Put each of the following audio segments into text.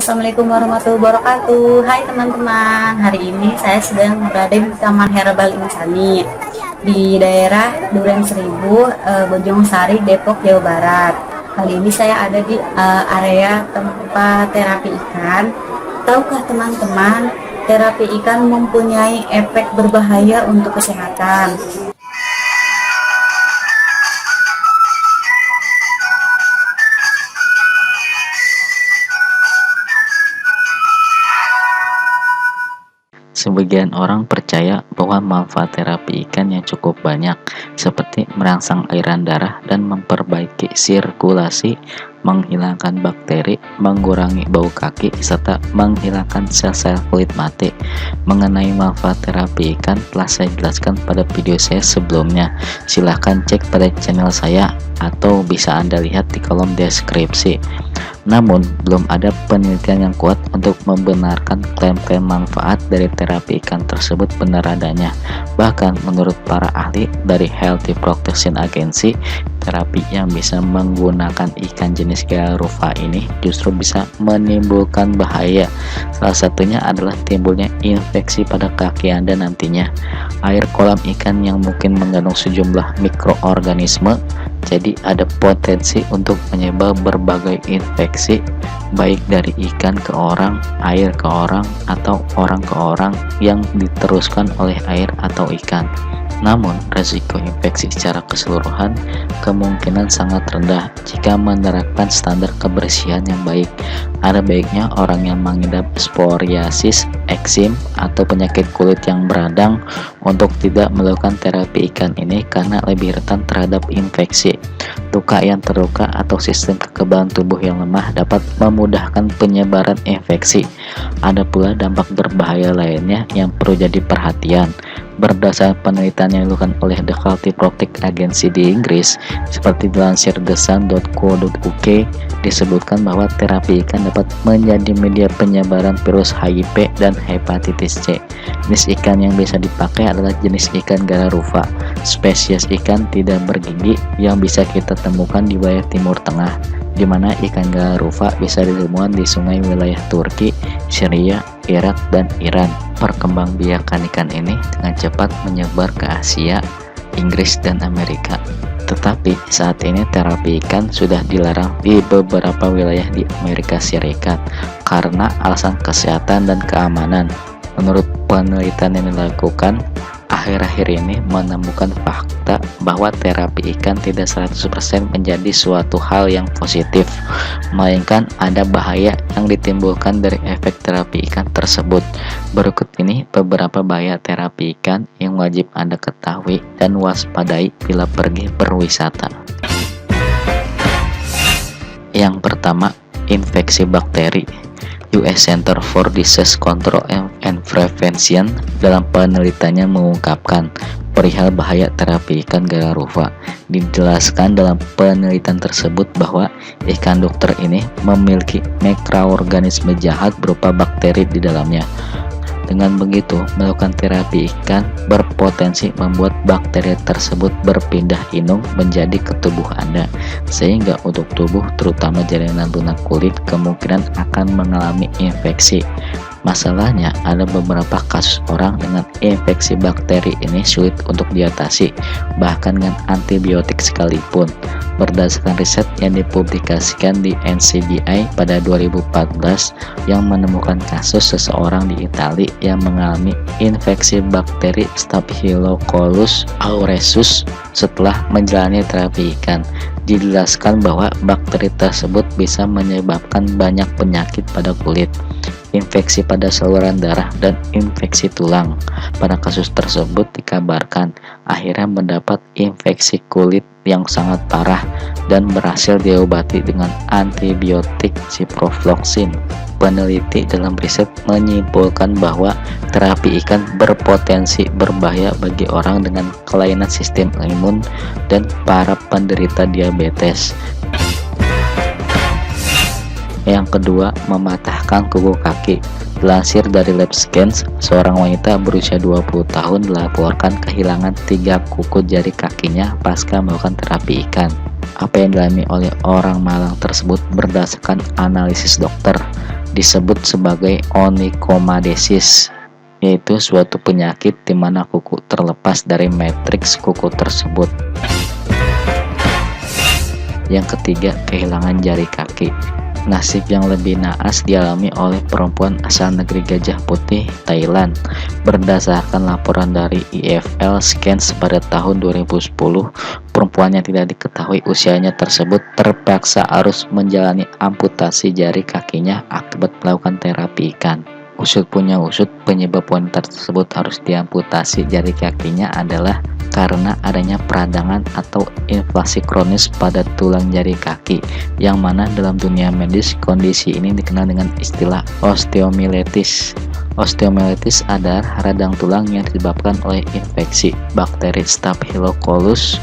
Assalamualaikum warahmatullahi wabarakatuh. Hai teman-teman, hari ini saya sedang berada di Taman Herbal Insani di daerah Duren Seribu, Bojong Sari, Depok, Jawa Barat. Kali ini saya ada di area tempat terapi ikan. Tahukah teman-teman, terapi ikan mempunyai efek berbahaya untuk kesehatan? Sebagian orang percaya bahwa manfaat terapi ikan yang cukup banyak, seperti merangsang aliran darah dan memperbaiki sirkulasi, menghilangkan bakteri, mengurangi bau kaki, serta menghilangkan sel-sel kulit mati. Mengenai manfaat terapi ikan telah saya jelaskan pada video saya sebelumnya. Silahkan cek pada channel saya atau bisa Anda lihat di kolom deskripsi. Namun, belum ada penelitian yang kuat untuk membenarkan klaim-klaim manfaat dari terapi ikan tersebut benar adanya. Bahkan, menurut para ahli dari Healthy Protection Agency, terapi yang bisa menggunakan ikan jenis Garuva ini justru bisa menimbulkan bahaya. Salah satunya adalah timbulnya infeksi pada kaki Anda nantinya. Air kolam ikan yang mungkin mengandung sejumlah mikroorganisme, jadi ada potensi untuk menyebar berbagai infeksi, baik dari ikan ke orang, air ke orang, atau orang ke orang yang diteruskan oleh air atau ikan. Namun, resiko infeksi secara keseluruhan kemungkinan sangat rendah jika menerapkan standar kebersihan yang baik. Ada baiknya orang yang mengidap psoriasis, eksim, atau penyakit kulit yang beradang untuk tidak melakukan terapi ikan ini karena lebih rentan terhadap infeksi. Luka yang terluka atau sistem kekebalan tubuh yang lemah dapat memudahkan penyebaran infeksi. Ada pula dampak berbahaya lainnya yang perlu jadi perhatian. Berdasarkan penelitian yang dilakukan oleh The Healthy Protection Agency di Inggris, seperti dilansir thesun.co.uk, disebutkan bahwa terapi ikan dapat menjadi media penyebaran virus HIV dan hepatitis C. Jenis ikan yang bisa dipakai adalah jenis ikan Garuva, spesies ikan tidak bergigi yang bisa kita temukan di wilayah Timur Tengah, di mana ikan Garuva bisa ditemukan di sungai wilayah Turki, Syria, Irak, dan Iran. Perkembangbiakan ikan ini dengan cepat menyebar ke Asia, Inggris, dan Amerika. Tetapi saat ini terapi ikan sudah dilarang di beberapa wilayah di Amerika Serikat karena alasan kesehatan dan keamanan. Menurut penelitian yang dilakukan akhir-akhir ini menemukan fakta bahwa terapi ikan tidak 100% menjadi suatu hal yang positif, melainkan ada bahaya yang ditimbulkan dari efek terapi ikan tersebut. Berikut ini beberapa bahaya terapi ikan yang wajib Anda ketahui dan waspadai bila pergi berwisata. Yang pertama, infeksi bakteri. US Center for Disease Control and Prevention dalam penelitiannya mengungkapkan perihal bahaya terapi ikan Garuva. Dijelaskan dalam penelitian tersebut bahwa ikan dokter ini memiliki mikroorganisme jahat berupa bakteri di dalamnya. Dengan begitu, melakukan terapi ikan berpotensi membuat bakteri tersebut berpindah inung menjadi ke tubuh Anda, sehingga untuk tubuh, terutama jaringan lunak kulit, kemungkinan akan mengalami infeksi. Masalahnya, ada beberapa kasus orang dengan infeksi bakteri ini sulit untuk diatasi, bahkan dengan antibiotik sekalipun. Berdasarkan riset yang dipublikasikan di NCBI pada 2014 yang menemukan kasus seseorang di Italia yang mengalami infeksi bakteri Staphylococcus aureus setelah menjalani terapi ikan. Dijelaskan bahwa bakteri tersebut bisa menyebabkan banyak penyakit pada kulit, infeksi pada saluran darah, dan infeksi tulang. Pada kasus tersebut dikabarkan akhirnya mendapat infeksi kulit yang sangat parah dan berhasil diobati dengan antibiotik ciprofloxacin. Peneliti dalam riset menyimpulkan bahwa terapi ikan berpotensi berbahaya bagi orang dengan kelainan sistem imun dan para penderita diabetes. Yang kedua, mematahkan kuku kaki. Dilansir dari LabScans, seorang wanita berusia 20 tahun dilaporkan kehilangan 3 kuku jari kakinya pasca melakukan terapi ikan. Apa yang dialami oleh orang malang tersebut berdasarkan analisis dokter. disebut sebagai onychomadesis, yaitu suatu penyakit di mana kuku terlepas dari matriks kuku tersebut. Yang ketiga, kehilangan jari kaki. Nasib yang lebih naas dialami oleh perempuan asal negeri Gajah Putih, Thailand. Berdasarkan laporan dari IFL Scans pada tahun 2010, perempuan yang tidak diketahui usianya tersebut terpaksa harus menjalani amputasi jari kakinya akibat melakukan terapi ikan. Usut punya usut, penyebab wanita tersebut harus diamputasi jari kakinya adalah karena adanya peradangan atau inflasi kronis pada tulang jari kaki, yang mana dalam dunia medis kondisi ini dikenal dengan istilah osteomyelitis. Osteomyelitis adalah radang tulang yang disebabkan oleh infeksi bakteri Staphylococcus.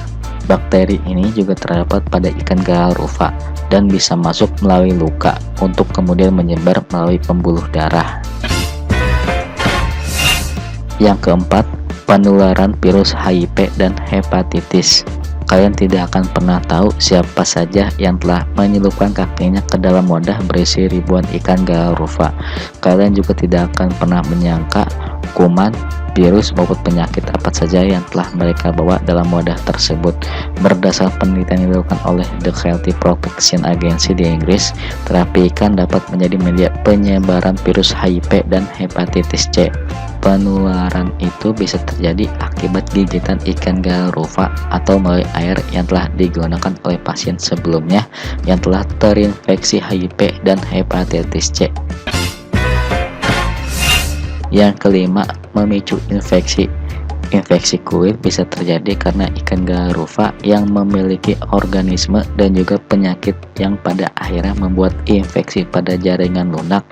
Bakteri ini juga terdapat pada ikan garal rufa dan bisa masuk melalui luka untuk kemudian menyebar melalui pembuluh darah. Yang keempat, penularan virus HIV dan hepatitis. Kalian tidak akan pernah tahu siapa saja yang telah menyelupkan kakinya ke dalam wadah berisi ribuan ikan garal rufa. Kalian juga tidak akan pernah menyangka kuman, virus maupun penyakit apa saja yang telah mereka bawa dalam wadah tersebut. Berdasarkan penelitian yang dilakukan oleh The Healthy Protection Agency di Inggris, terapi ikan dapat menjadi media penyebaran virus HIV dan hepatitis C. Penularan itu bisa terjadi akibat gigitan ikan garal rufa atau melalui air yang telah digunakan oleh pasien sebelumnya yang telah terinfeksi HIV dan hepatitis C. Yang kelima, memicu infeksi. Infeksi kulit bisa terjadi karena ikan garal rufa yang memiliki organisme dan juga penyakit yang pada akhirnya membuat infeksi pada jaringan lunak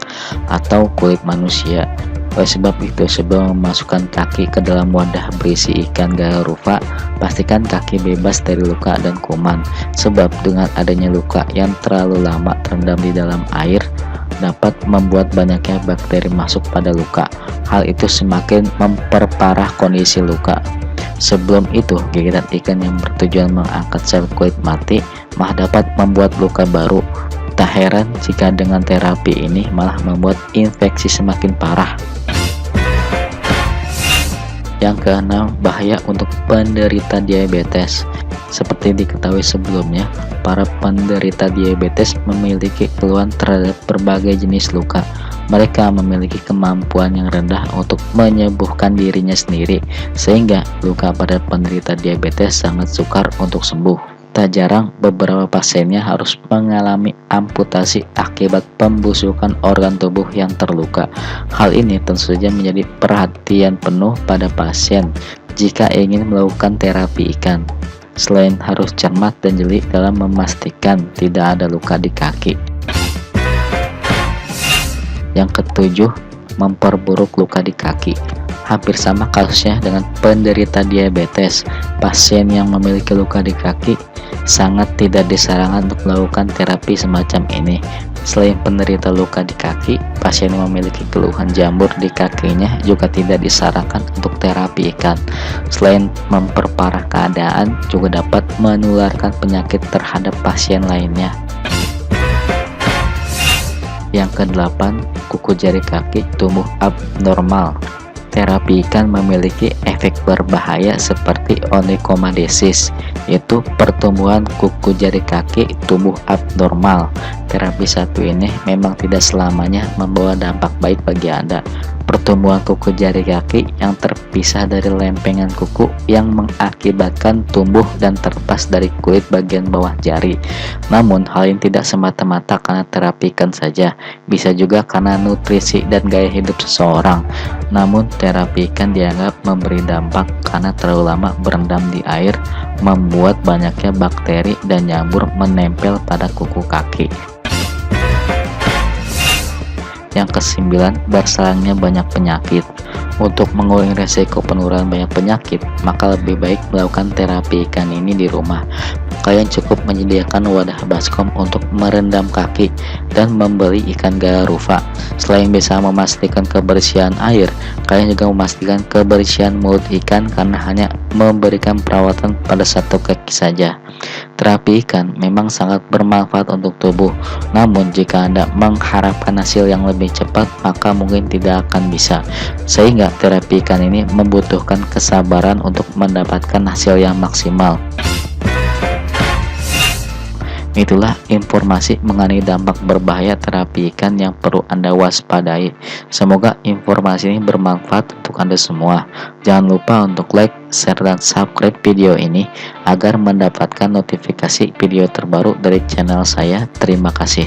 atau kulit manusia. Oleh sebab itu, sebelum memasukkan kaki ke dalam wadah berisi ikan garal rufa, pastikan kaki bebas dari luka dan kuman, sebab dengan adanya luka yang terlalu lama terendam di dalam air dapat membuat banyaknya bakteri masuk pada luka. Hal itu semakin memperparah kondisi luka. Sebelum itu, gigitan ikan yang bertujuan mengangkat sel kulit mati malah dapat membuat luka baru. Tak heran jika dengan terapi ini malah membuat infeksi semakin parah. Yang keenam, bahaya untuk penderita diabetes. Seperti diketahui sebelumnya, para penderita diabetes memiliki keluhan terhadap berbagai jenis luka. Mereka memiliki kemampuan yang rendah untuk menyembuhkan dirinya sendiri, sehingga luka pada penderita diabetes sangat sukar untuk sembuh. Tak jarang beberapa pasiennya harus mengalami amputasi akibat pembusukan organ tubuh yang terluka. Hal ini tentu saja menjadi perhatian penuh pada pasien jika ingin melakukan terapi ikan. Selain harus cermat dan jeli dalam memastikan tidak ada luka di kaki. Yang ketujuh, memperburuk luka di kaki. Hampir sama kasusnya dengan penderita diabetes, pasien yang memiliki luka di kaki sangat tidak disarankan untuk melakukan terapi semacam ini. Selain penderita luka di kaki, pasien yang memiliki keluhan jamur di kakinya juga tidak disarankan untuk terapi ikan. Selain memperparah keadaan, juga dapat menularkan penyakit terhadap pasien lainnya. Yang kedelapan, kuku jari kaki tumbuh abnormal. Terapi ikan memiliki efek berbahaya seperti onychomadesis, yaitu pertumbuhan kuku jari kaki tumbuh abnormal. Terapi satu ini memang tidak selamanya membawa dampak baik bagi Anda. Pertumbuhan kuku jari kaki yang terpisah dari lempengan kuku yang mengakibatkan tumbuh dan terlepas dari kulit bagian bawah jari. Namun hal ini tidak semata-mata karena terapi ikan saja, bisa juga karena nutrisi dan gaya hidup seseorang. Namun terapi ikan dianggap memberi dampak karena terlalu lama berendam di air, membuat banyaknya bakteri dan jamur menempel pada kuku kaki. Yang kesembilan, bersalangnya banyak penyakit. Untuk mengurangi resiko penularan banyak penyakit, maka lebih baik melakukan terapi ikan ini di rumah. kalian cukup menyediakan wadah baskom untuk merendam kaki dan membeli ikan garufa. Selain bisa memastikan kebersihan air, kalian juga memastikan kebersihan mulut ikan karena hanya memberikan perawatan pada satu kaki saja. Terapi ikan memang sangat bermanfaat untuk tubuh, namun jika Anda mengharapkan hasil yang lebih cepat, maka mungkin tidak akan bisa. Sehingga terapi ikan ini membutuhkan kesabaran untuk mendapatkan hasil yang maksimal. Itulah informasi mengenai dampak berbahaya terapi ikan yang perlu Anda waspadai. Semoga informasi ini bermanfaat untuk Anda semua. Jangan lupa untuk like, share, dan subscribe video ini agar mendapatkan notifikasi video terbaru dari channel saya. Terima kasih.